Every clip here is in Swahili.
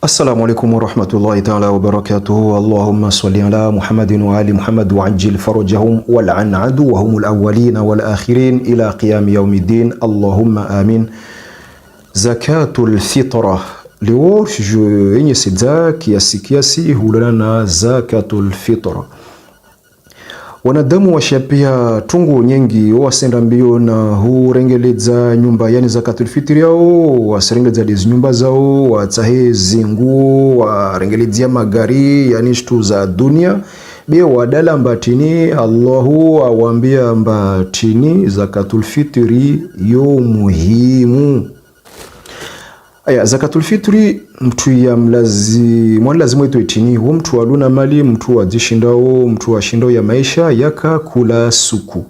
السلام عليكم ورحمة الله تعالى وبركاته. اللهم صل على محمد وآل محمد وعجل فرجهم والعن عدوهم الأولين والآخرين إلى قيام يوم الدين اللهم آمين. زكاة الفطرة leo yenye sidza kiasi hulana zakatul fitra. Wanadamu washapia tungu nyengi wasenda mbio na hurengeleza nyumba yani zakatul fitri yao, waserengeleza dizi nyumba zao, watahe zingu, warengelezia magari yani shtu za dunia. Be wadala mbatini Allahu awambia mbatini zakatul fitri yo muhimu. Aya, zakatul fitri mtu ya lazima ito itini huo mtu waluna mali, mtu wajishindao, mtu washindao ya maisha yaka kula suku.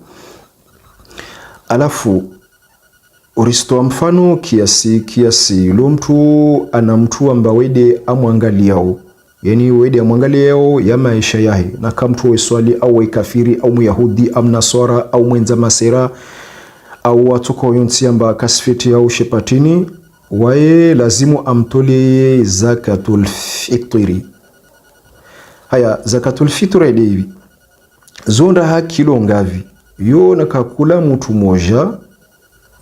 Alafu uristo mfano kiasi lo mtu ana mtu amba wede amuangaliao, yani wede amuangaliao ya maisha yahe na kama mtu weswali au wekafiri au muyahudi au mnaswara au mwenza masera au watuko yonti amba kasfeti au shepatini wae lazimu amtole zakatul fitri. Haya, zakatul fitri hivi zonda ha kilo ngavi? Yo nakakula mtu moja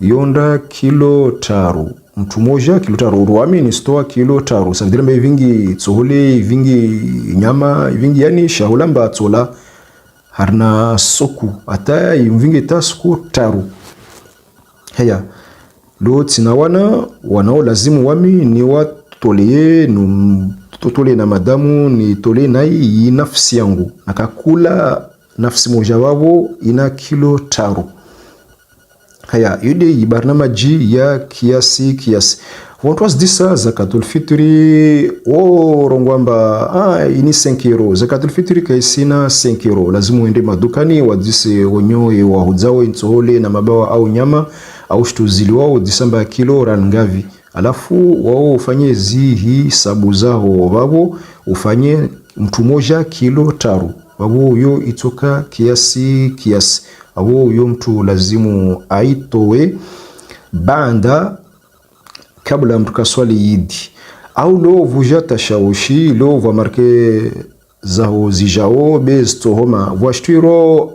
yonda kilo taru, mtu moja kilo taru. Uruami ni stoa kilo taru sangdira mba vingi tsohole vingi nyama vingi yani shahula mba tsola harna soku ata vingi tasku taru. Haya lo tina wanao lazimu wami ni watolee totole na madamu ni tole na hii nafsi yangu nakakula nafsi moja wavo ina kilo taru. Haya yude ibarnamaji ya kiasi watu wasdisa zakatul fitri rongwamba ini 5 euro zakatul fitri kaisina 5 euro lazimu uende madukani wadise wonyoe wahuzao intsohole na mabawa au nyama au shtuzili wao disamba kilo rangavi, alafu wao ufanye zihi sabu zao wabo ufanye mtu moja kilo taru wabo yo itoka kiasi wabo yo mtu lazimu aitowe banda kabla mtu kaswali yidi au lo vuja tashawishi lo va marke zao zijao besto homa washtiro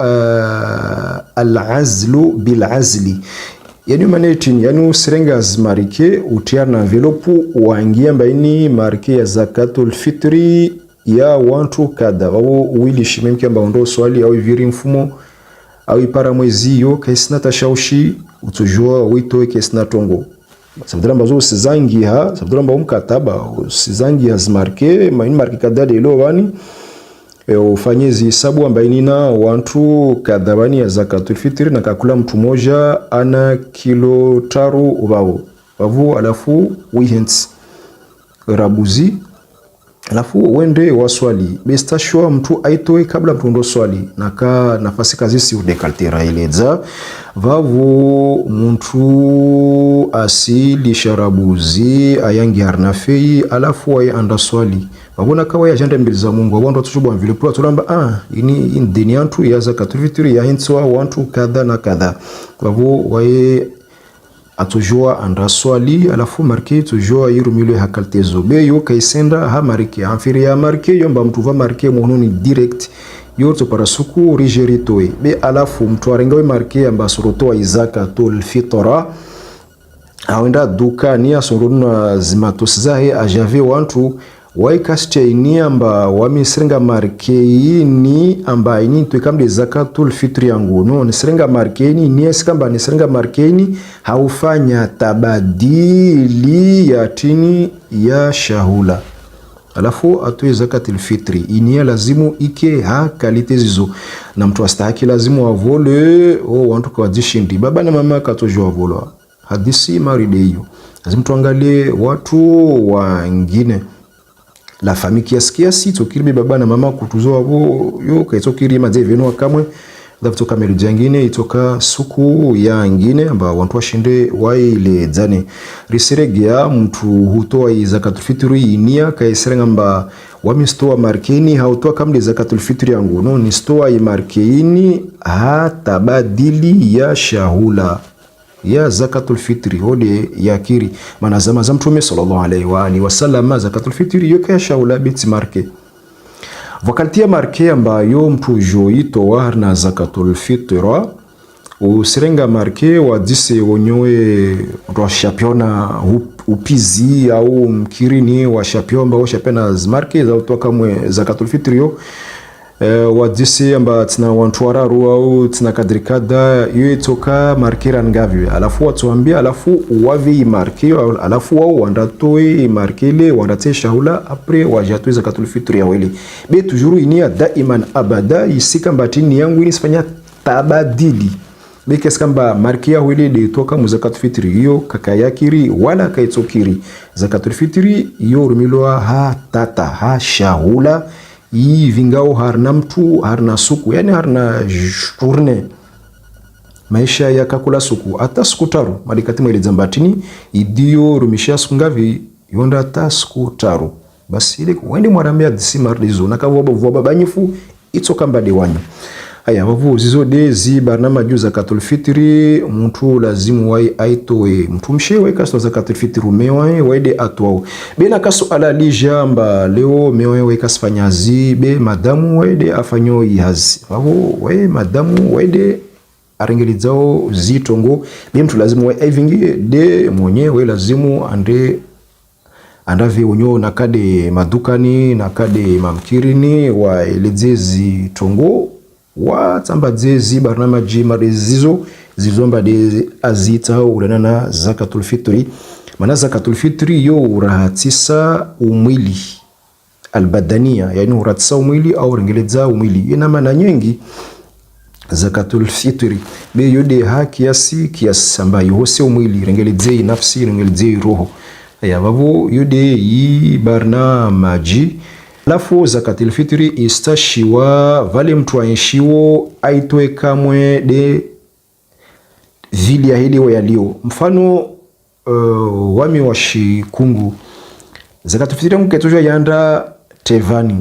al-azlu bil-azli yani manetini yani usirenga marike utia na envelope uangia mbaini marike ya zakatul fitri ya wantu kada au wili shimemki amba ondo swali au viri mfumo au ipara mwezi yo kaisina tashaushi utujua wito kaisina tongo sabdira mbazo usizangi ha sabdira mba umkataba usizangi hazmarke maini marike kada lelo wani ufanyezi hesabu ambaini na wantu kadhabani ya zakatul fitri na kakula mtu moja ana kilo taru wavu alafu wihents rabuzi alafu wende waswali bestashwa mtu aitoe kabla mtu ndo swali naka nafasi kazi si udekaltera ileza vavu mtu asili sharabuzi ayangi harnafei alafu wae anda swali wabona kawa ya janda mbili za Mungu wabona tuchubwa vile pula tulamba ini dini yantu ya zakatul fitri ya hintwa wantu kadha na kadha wavu wae atujua anda swali alafu marke tujua irumile hakaltezo be yo kaisenda ha marke amfiri ya marke yomba mtu va marke mononi direct yorto parasuku rigeritoe be alafu mtu arengawe marke amba sorotoa izakatul fitra awenda duka ni asoruna zimatos zahe ajave wantu waikaste ini amba wamisrenga marke ini amba ini tuikamde zakatul fitri yangu no nisrenga marke ini ni esikamba nisrenga marke ini haufanya tabadili ya tini ya shahula alafu atoe zakatul fitri ini ya lazimu ike ha kalite zizo na mtu astahaki lazimu wavole wantu kwa jishindi baba na mama katojua wavolo hadisi maride hiyo lazimu tuangalie watu wangine la famille kiasi tokirbe baba na mama kutuzoa yo kaitokiri madeveno kamwe dafto kamera jangine itoka suku ya ngine amba wantu washinde waile dzane riseregea mtu hutoa zakatul fitri inia kaiserenga amba wamistoa markeni hautoa kamle zakatul fitri yangu no ni stoa markeni hata badili ya shahula ya zakatul fitri hode yakiri maana zama za Mtume sallallahu alaihi wa alihi wasallam zakatul fitri yokesha ula biti marke wakati ya marke ambayo mtu joito wa na zakatul fitra usirenga marke wa dise wonyoe ro championa upizi au mkirini wa champion ambao championa marke za utoka mwe zakatul fitri yo wadisi amba tina wantuara ruwa au tina kadrikada yue toka markera ngavi alafu watuambia alafu wavi marke alafu wao wandatoe markele wandate shahula apre wajatoe zakatul fitri ya wele be tujuru inia daiman abada isika mbatini yangu ini sifanya tabadili be keskamba marke ya wele de toka mu zakatul fitri hiyo kakayakiri wala kaitokiri zakatul fitri hiyo rumilwa ha tata ha shahula hii vingao harna mtu harna suku yani harna journée maisha ya kakula suku hata siku taro malikati mwele zambatini idio rumisha siku ngavi yonda hata siku taro basi ile wende mwarambia disimardizo nakavoba voba banyifu itoka mbade wanyu haya wavu zizode zi barnama juu zakatul fitri mtu lazimu wai aitoe mtu mshewe kasto zakatul fitri umewae waide atwao bena kaso ala lijamba leo mewae waikasfanya zi be madamu waide afanyo ihazi wavu wae madamu waide arengelizao zi tongo be mtu lazimu wai aivingi de mwenye wae lazimu andave unyo nakade madukani nakade mamkirini wa eledzezi tongo wa tamba zezi barnamaji marizizo zizomba de azita ulanana zakatul fitri maana zakatul fitri yo urahatisa umwili albadania yani urahatisa umwili au rengeleza umwili ina maana nyingi zakatul fitri be yode ha kiasi ambayo hose umwili rengeleze nafsi rengeleze roho ya babu yode yi barnamaji alafu zakatul fitri istashiwa vale mtu aishiwo aitoe kamwe de vili ya hili wa yalio mfano wami wa shikungu zakatul fitri yangu ketojwa yanda tevani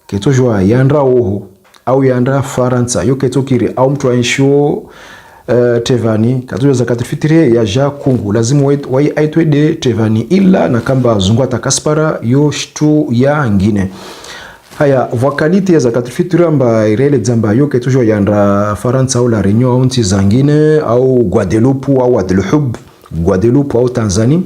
ketojwa yanda oho au yanda faransa yo ketokiri au mtu aishiwo tevani katoja zakatul fitri ya ja kungu lazimu wai aitwe de tevani ila na kamba zungwa takaspara yo shtu ya ngine haya wakalite ya zakatul fitri amba irele zamba yo ketujo yanda faransa au la Réunion au nchi zangine au Guadeloupe au Guadeloupe au Tanzania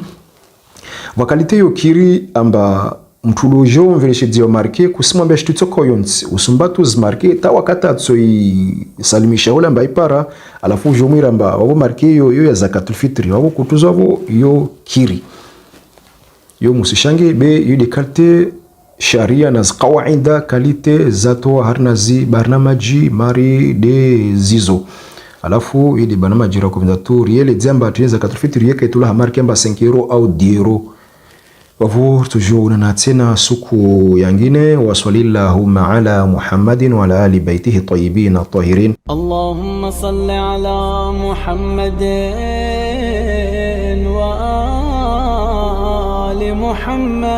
wakalite yo kiri amba mtulojo mveleshe dio marke kusimwambia shitutoko yonsi usumbatu zmarke ta wakata tsoi salimisha ula mba ipara alafu jomwira mba wabo marke yo ya zakatul fitri wabo kutuzo wabo yo kiri yo musishange be yo de kalte sharia na qawaida kalite zato harnazi barnamaji mari de zizo alafu yo de barnamaji rakomendatu riele dzamba tuye zakatul fitri yeke tula marke mba 5 euro au 10 euro wavu tujuna na tena suku yangine wasalillahumma ala Muhammadin wa ala ali baitihi tayyibin tahirin Allahumma salli ala Muhammadin wa ali Muhammad